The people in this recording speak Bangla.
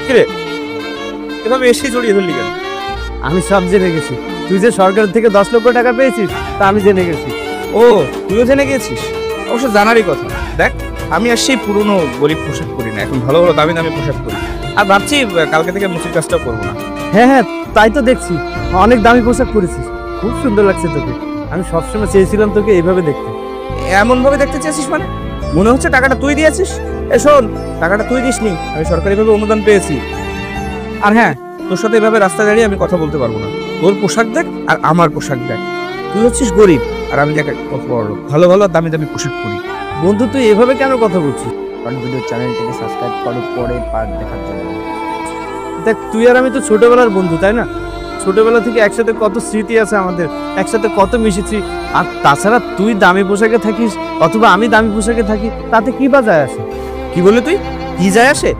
কিরে এভাবে এসে জড়িয়ে ধরলি কেন? আমি সব জেনে গেছি, তুই যে সরকার থেকে 10 লক্ষ টাকা পেয়েছিস তা আমি জেনে গেছি। ও তুইও জেনে গেছিস? অবশ্য জানারই কথা। দেখ আমি আর সেই পুরনো গরিব পোশাক পরি না, এখন ভালো ভালো দামি দামি পোশাক পরি। আর ভাবছি কালকে থেকে মুচির কাজটাও করবো না। হ্যাঁ হ্যাঁ, তাই তো দেখছি, অনেক দামি পোশাক পরেছিস, খুব সুন্দর লাগছে তোকে। আমি সবসময় চেয়েছিলাম তোকে এইভাবে দেখতে। এমন ভাবে দেখতে চেয়েছিস মানে? মনে হচ্ছে টাকাটা তুই দিয়েছিস। এ শোন, টাকাটা তুই দিসনি, আমি সরকারিভাবে অনুদান পেয়েছি। আর হ্যাঁ, তোর সাথে এভাবে রাস্তায় দাঁড়িয়ে আমি কথা বলতে পারবো না। তোর পোশাক দেখ আর আমার পোশাক দেখ, তুই হচ্ছিস গরিব আর আমি দেখ কত বড় লোক, ভালো ভালো দামি দামি পোশাক পরি। বন্ধু তুই এভাবে কেন কথা বলছিস? কারণ ভিডিও চ্যানেলটিকে সাবস্ক্রাইব করো পরে পার্ট দেখার জন্য। দেখ তুই আর আমি তো ছোটবেলার বন্ধু, তাই না? ছোটবেলা থেকে একসাথে কত স্মৃতি আছে আমাদের, একসাথে কত মিশেছি। আর তাছাড়া তুই দামি পোশাকে থাকিস অথবা আমি দামি পোশাকে থাকি, তাতে কি বা যায় আসে? কি বললি তুই? কি যায় আসে?